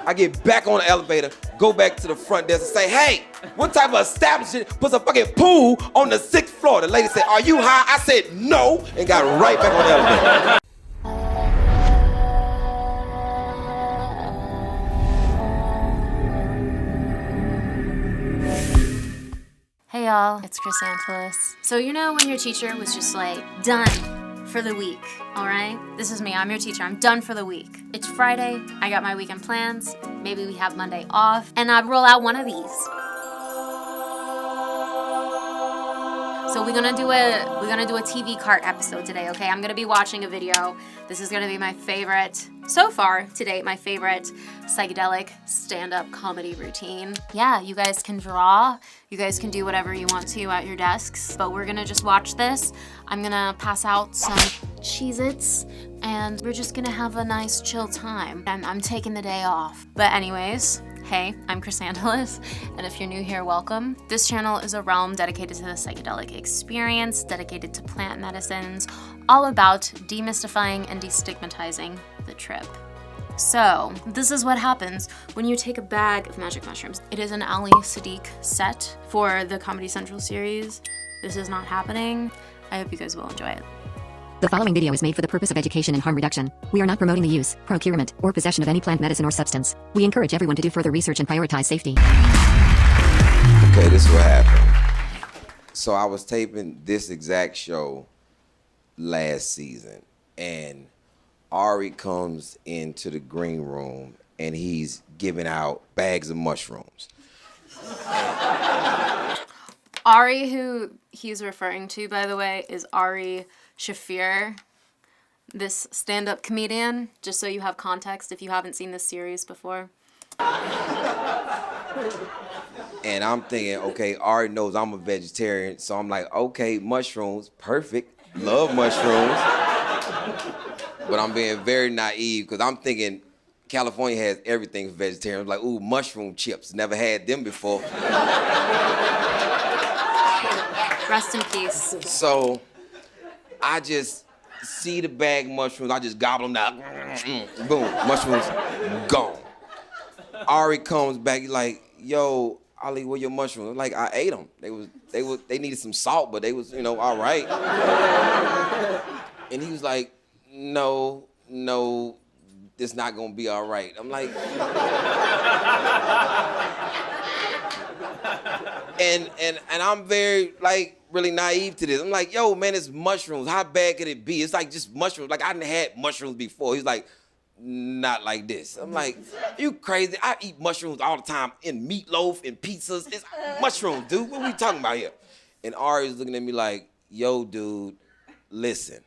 I get back on the elevator, go back to the front desk and say, hey, what type of establishment puts a fucking pool on the 6th floor? The lady said, are you high? I said, no, and got right back on the elevator. Hey y'all, it's Chrysanthus. So you know when your teacher was just like, done for the week, all right? This is me, I'm your teacher, I'm done for the week. It's Friday, I got my weekend plans, maybe we have Monday off, and I roll out one of these. So we're gonna do a TV cart episode today, okay? I'm gonna be watching a video. This is gonna be my favorite, so far to date, my favorite psychedelic stand-up comedy routine. Yeah, you guys can draw, you guys can do whatever you want to at your desks, but we're gonna just watch this. I'm gonna pass out some Cheezits, and we're just gonna have a nice chill time. I'm taking the day off. But anyways, hey, I'm Chrysanthus, and if you're new here, welcome. This channel is a realm dedicated to the psychedelic experience, dedicated to plant medicines, all about demystifying and destigmatizing the trip. So, this is what happens when you take a bag of magic mushrooms. It is an Ali Saddiq set for the Comedy Central series. This is not happening. I hope you guys will enjoy it. The following video is made for the purpose of education and harm reduction. We are not promoting the use, procurement, or possession of any plant medicine or substance. We encourage everyone to do further research and prioritize safety. Okay, this is what happened. So I was taping this exact show last season, and Ari comes into the green room, and he's giving out bags of mushrooms. Ari, who he's referring to, by the way, is Ari Shaffir, this stand-up comedian, just so you have context if you haven't seen this series before. And I'm thinking, okay, Ari knows I'm a vegetarian, so I'm like, okay, mushrooms, perfect, love mushrooms. But I'm being very naive, because I'm thinking California has everything for vegetarians. Like, ooh, mushroom chips, never had them before. Rest in peace. So I just see the bag of mushrooms, I just gobble them down. Boom, mushrooms gone. Ari comes back, he's like, yo, Ali, where your mushrooms? I'm like, I ate them. They needed some salt, but they was, all right. And he was like, no, this not gonna be all right. I'm like, and I'm very, really naive to this. I'm like, yo, man, it's mushrooms. How bad could it be? It's like just mushrooms. Like, I didn't had mushrooms before. He's like, not like this. I'm like, you crazy? I eat mushrooms all the time in meatloaf and pizzas. It's mushrooms, dude. What are we talking about here? And Ari was looking at me like, yo, dude, listen.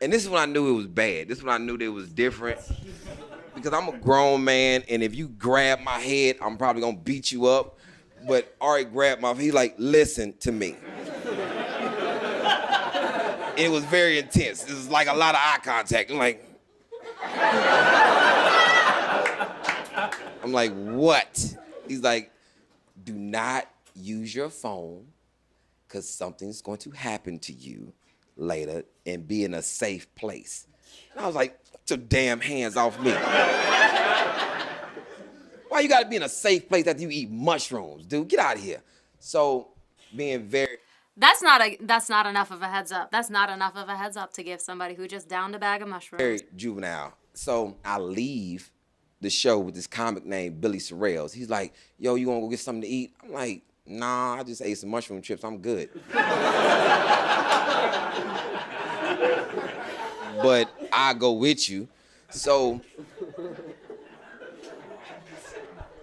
And this is when I knew it was bad. This is when I knew that it was different. Because I'm a grown man, and if you grab my head, I'm probably gonna beat you up. But Ari grabbed my, he like, listen to me. It was very intense. It was like a lot of eye contact. I'm like, what? He's like, do not use your phone, because something's going to happen to you later, and be in a safe place. And I was like, get your damn hands off me. Why you gotta be in a safe place after you eat mushrooms, dude? Get out of here. So, being very... That's not enough of a heads up. That's not enough of a heads up to give somebody who just downed a bag of mushrooms. Very juvenile. So I leave the show with this comic named Billy Sorrells. He's like, yo, you wanna go get something to eat? I'm like, nah, I just ate some mushroom chips, I'm good. But I go with you. So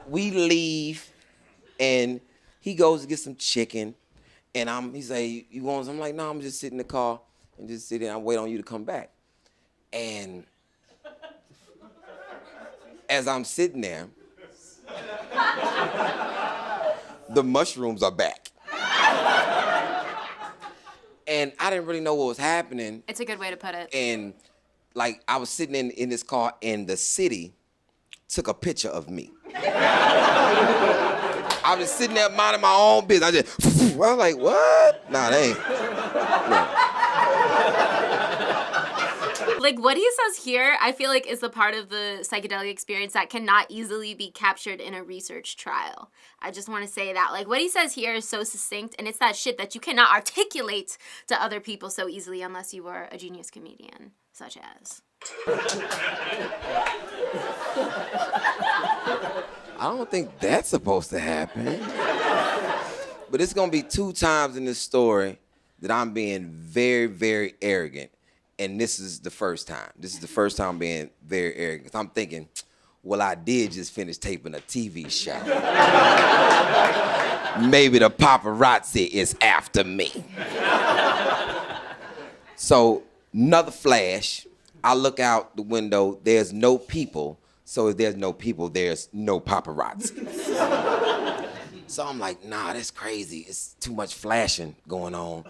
we leave, and he goes to get some chicken, and he's like, you want some? I'm like, no, I'm just sitting in the car and just sitting and I wait on you to come back. And as I'm sitting there, the mushrooms are back. And I didn't really know what was happening. It's a good way to put it. And I was sitting in this car, and the city took a picture of me. I was sitting there minding my own business. I was like, what? Nah, that ain't. No. like what he says here, I feel like is the part of the psychedelic experience that cannot easily be captured in a research trial. I just want to say that. Like what he says here is so succinct, and it's that shit that you cannot articulate to other people so easily unless you are a genius comedian, such as. I don't think that's supposed to happen. But it's gonna be 2 times in this story that I'm being very, very arrogant. And this is the first time. This is the first time I'm being very arrogant. 'Cause I'm thinking, well, I did just finish taping a TV show. Maybe the paparazzi is after me. So, another flash. I look out the window, there's no people. So if there's no people, there's no paparazzi. So I'm like, nah, that's crazy. It's too much flashing going on.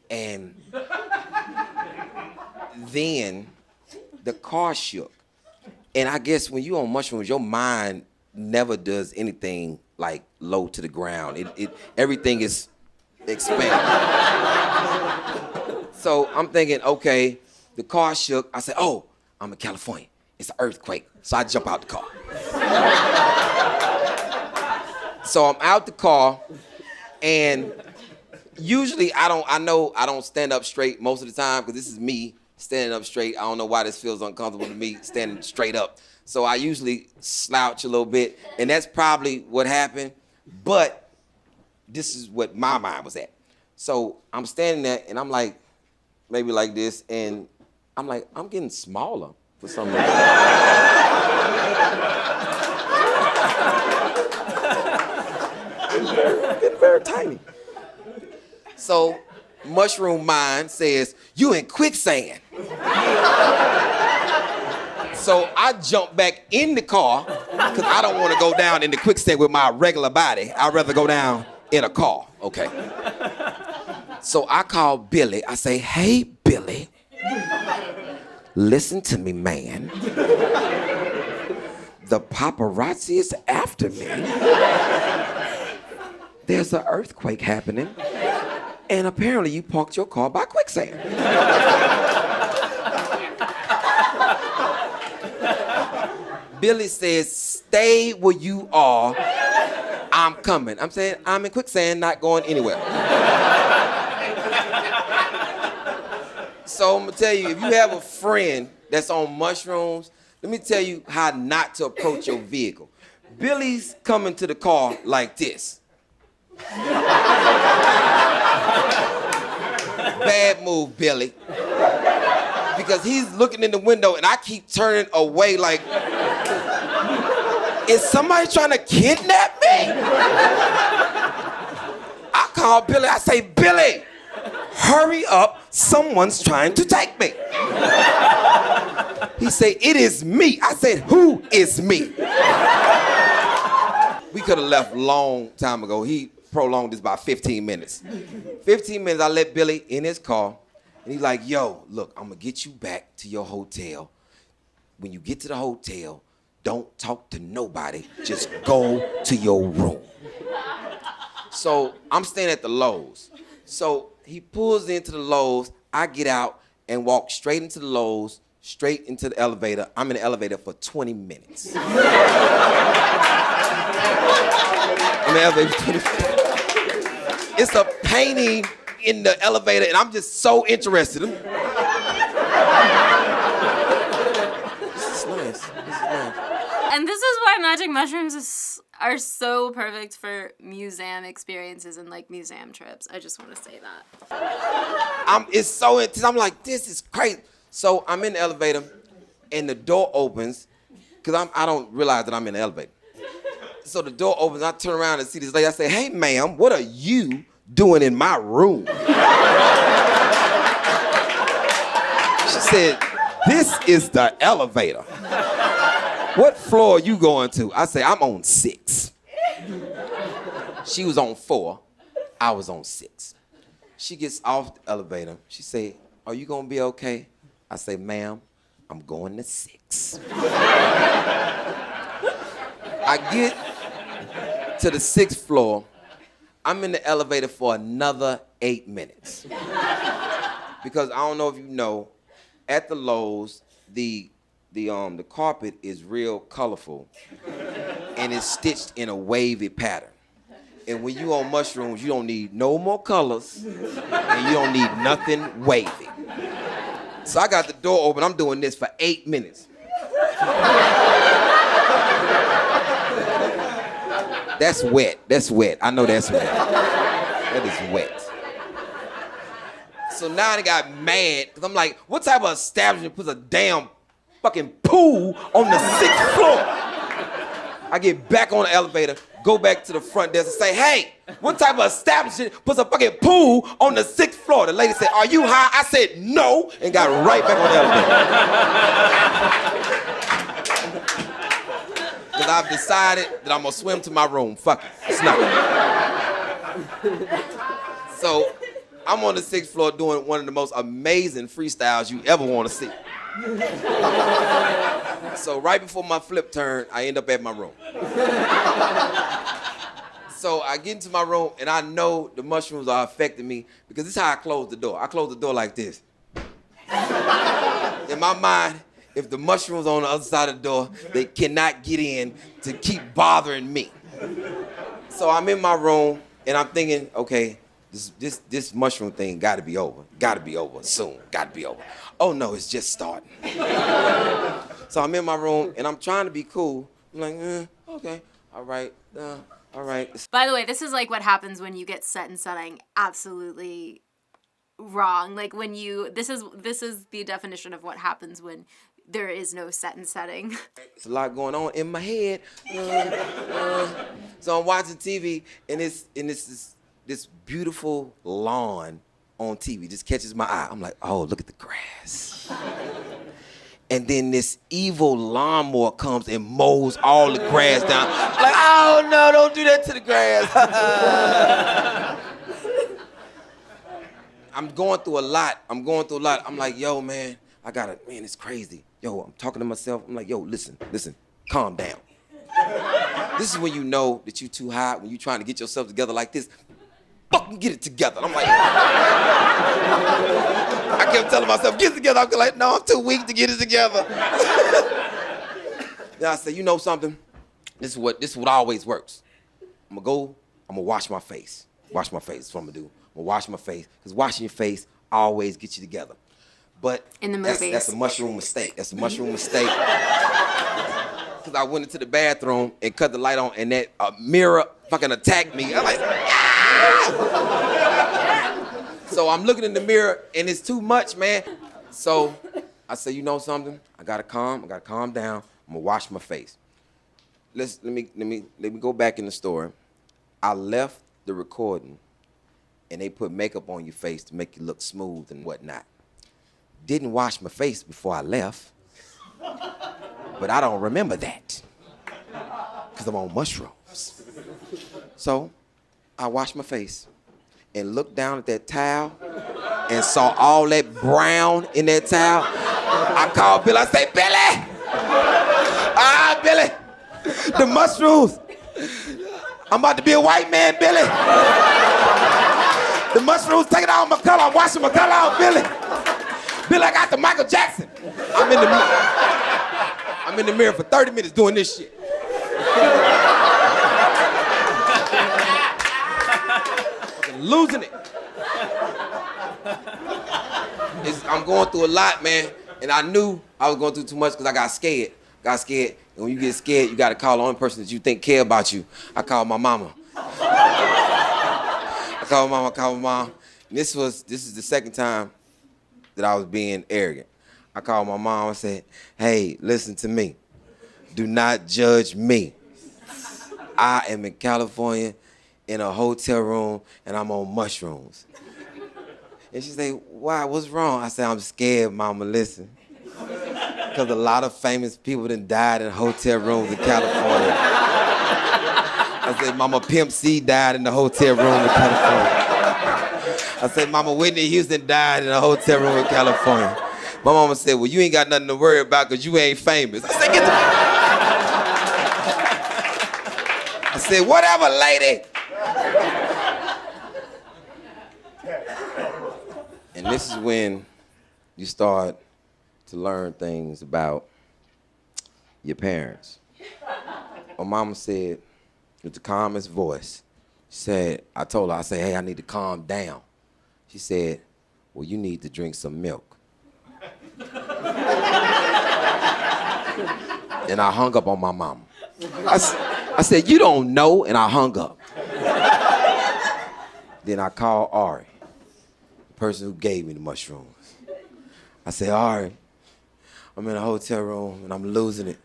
And then the car shook. And I guess when you on mushrooms, your mind never does anything like low to the ground. Everything is expanded. So I'm thinking, okay, the car shook. I said, oh, I'm in California. It's an earthquake. So I jump out the car. So I'm out the car, and usually I don't stand up straight most of the time, because this is me standing up straight. I don't know why this feels uncomfortable to me, standing straight up. So I usually slouch a little bit, and that's probably what happened, but this is what my mind was at. So I'm standing there, and I'm like, maybe like this, and I'm like, I'm getting smaller for some reason. Getting very tiny. So mushroom mind says, you in quicksand. So I jump back in the car, because I don't want to go down in the quicksand with my regular body. I'd rather go down in a car, okay? So I call Billy. I say, hey, Billy, listen to me, man. The paparazzi is after me. There's an earthquake happening, and apparently you parked your car by quicksand. Billy says, stay where you are. I'm coming. I'm saying, I'm in quicksand, not going anywhere. So I'm gonna tell you, if you have a friend that's on mushrooms, let me tell you how not to approach your vehicle. Billy's coming to the car like this. Bad move, Billy. Because he's looking in the window and I keep turning away like, is somebody trying to kidnap me? I call Billy, I say, Billy, hurry up, someone's trying to take me. He say, it is me. I said, who is me? We could have left long time ago. He prolonged this by 15 minutes. 15 minutes, I let Billy in his car, and he's like, yo, look, I'm gonna get you back to your hotel. When you get to the hotel, don't talk to nobody, just go to your room. So I'm staying at the Lowe's. So he pulls into the Lowe's, I get out and walk straight into the Lowe's, straight into the elevator. I'm in the elevator for 20 minutes. I'm in the elevator for 20 minutes. It's a painting in the elevator, and I'm just so interested. This is nice. This is nice. And this is why magic mushrooms are so perfect for museum experiences and like museum trips. I just want to say that. It's so intense. I'm like, this is crazy. So I'm in the elevator, and the door opens, because I don't realize that I'm in the elevator. So the door opens, I turn around and see this lady. I say, hey, ma'am, what are you doing in my room? She said, this is the elevator. What floor are you going to? I say, I'm on 6. She was on 4. I was on 6. She gets off the elevator. She say, are you going to be okay? I say, ma'am, I'm going to 6. I get to the 6th floor. I'm in the elevator for another 8 minutes. Because I don't know if you know, at the Lowe's, the carpet is real colorful, and it's stitched in a wavy pattern. And when you on mushrooms, you don't need no more colors, and you don't need nothing wavy. So I got the door open. I'm doing this for 8 minutes. That's wet. That's wet. I know that's wet. That is wet. So now I got mad, because I'm like, what type of establishment puts a damn fucking pool on the 6th floor? I get back on the elevator, go back to the front desk and say, hey, what type of establishment puts a fucking pool on the 6th floor? The lady said, are you high? I said, no, and got right back on the elevator. Because I've decided that I'm gonna swim to my room. Fuck it, it's not. So I'm on the 6th floor doing one of the most amazing freestyles you ever wanna see. So right before my flip turn, I end up at my room. So I get into my room and I know the mushrooms are affecting me because this is how I close the door. I close the door like this. In my mind, if the mushrooms on the other side of the door, they cannot get in to keep bothering me. So I'm in my room and I'm thinking, okay, this mushroom thing gotta be over. Gotta be over soon, gotta be over. Oh no, it's just starting. So I'm in my room and I'm trying to be cool. I'm like, okay, all right. By the way, this is like what happens when you get set in something absolutely wrong. Like when this is the definition of what happens when there is no set and setting. There's a lot going on in my head. So I'm watching TV and it's this beautiful lawn on TV just catches my eye. I'm like, oh, look at the grass. And then this evil lawnmower comes and mows all the grass down. I'm like, oh no, don't do that to the grass. I'm going through a lot. I'm like, yo, man, it's crazy. Yo, I'm talking to myself. I'm like, yo, listen, calm down. This is when you know that you're too high, when you're trying to get yourself together like this. Fucking get it together. I'm like, I kept telling myself, get it together. I'm like, no, I'm too weak to get it together. Then I said, you know something? This is what always works. I'm gonna wash my face. Wash my face, that's what I'm gonna do. I'm gonna wash my face, because washing your face always gets you together. But in the movies. That's a mushroom mistake. Because I went into the bathroom and cut the light on, and that mirror fucking attacked me. I'm like, ah! So I'm looking in the mirror and it's too much, man. So I say, you know something? I gotta calm down. I'm gonna wash my face. Let me go back in the store. I left the recording and they put makeup on your face to make you look smooth and whatnot. Didn't wash my face before I left, but I don't remember that because I'm on mushrooms. So I washed my face and looked down at that towel and saw all that brown in that towel. I called Billy. I say, Billy! Billy! The mushrooms! I'm about to be a white man, Billy! The mushrooms taking out my color. I'm washing my color out, Billy! Billy, I got the Michael Jackson. I'm in the mirror for 30 minutes doing this shit. Losing it. I'm going through a lot, man. And I knew I was going through too much because I got scared. And when you get scared, you got to call the only person that you think care about you. I called my mama. I called my mom. And this is the second time that I was being arrogant. I called my mom and said, hey, listen to me. Do not judge me. I am in California in a hotel room and I'm on mushrooms. And she said, why, what's wrong? I said, I'm scared, mama, listen. Because a lot of famous people done died in hotel rooms in California. I said, Mama Pimp C died in the hotel room in California. I said, Mama Whitney Houston died in a hotel room in California. My mama said, well, you ain't got nothing to worry about because you ain't famous. I said, get the... I said, whatever, lady. And this is when you start to learn things about your parents. My mama said, with the calmest voice, she said, I told her, I said, hey, I need to calm down. She said, well, you need to drink some milk. And I hung up on my mama. I said, you don't know, and I hung up. Then I called Ari, the person who gave me the mushrooms. I said, Ari, I'm in a hotel room and I'm losing it.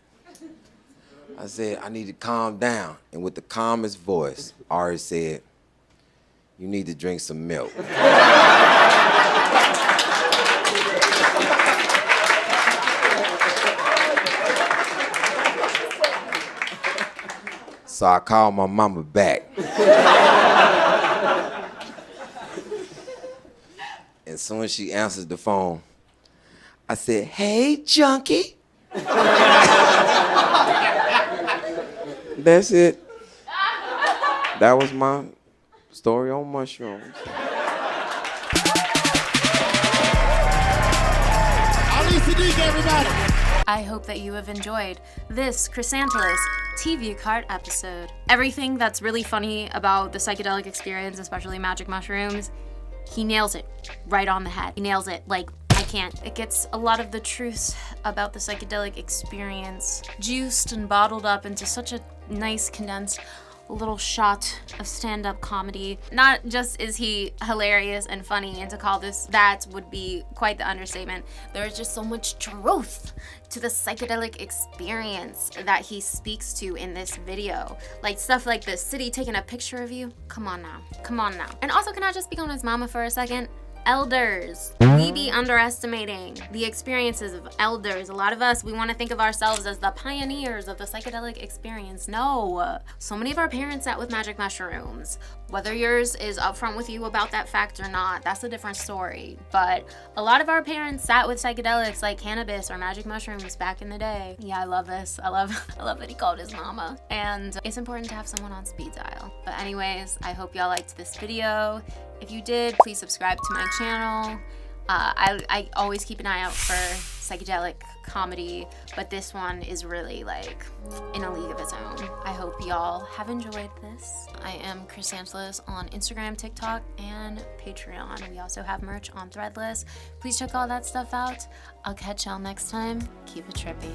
I said, I need to calm down. And with the calmest voice, Ari said, you need to drink some milk. So I called my mama back. And as soon as she answers the phone, I said, hey, junkie. That's it. That was my story on mushrooms. Ali Saddiq, everybody. I hope that you have enjoyed this Chrysanthus TV cart episode. Everything that's really funny about the psychedelic experience, especially magic mushrooms, he nails it right on the head. He nails it like I can't. It gets a lot of the truths about the psychedelic experience juiced and bottled up into such a nice condensed little shot of stand-up comedy. Not just is he hilarious and funny, and to call this that would be quite the understatement. There's just so much truth to the psychedelic experience that he speaks to in this video. Like stuff like the city taking a picture of you. Come on now. Come on now. And also, can I just speak on his mama for a second? Elders. We be underestimating the experiences of elders. A lot of us, we want to think of ourselves as the pioneers of the psychedelic experience. No. So many of our parents sat with magic mushrooms. Whether yours is upfront with you about that fact or not, that's a different story. But a lot of our parents sat with psychedelics like cannabis or magic mushrooms back in the day. Yeah, I love this. I love that he called his mama. And it's important to have someone on speed dial. But anyways, I hope y'all liked this video. If you did, please subscribe to my channel. I always keep an eye out for psychedelic comedy, but this one is really like in a league of its own. I hope y'all have enjoyed this. I am Chrysanthus on Instagram, TikTok, and Patreon. We also have merch on Threadless. Please check all that stuff out. I'll catch y'all next time. Keep it trippy.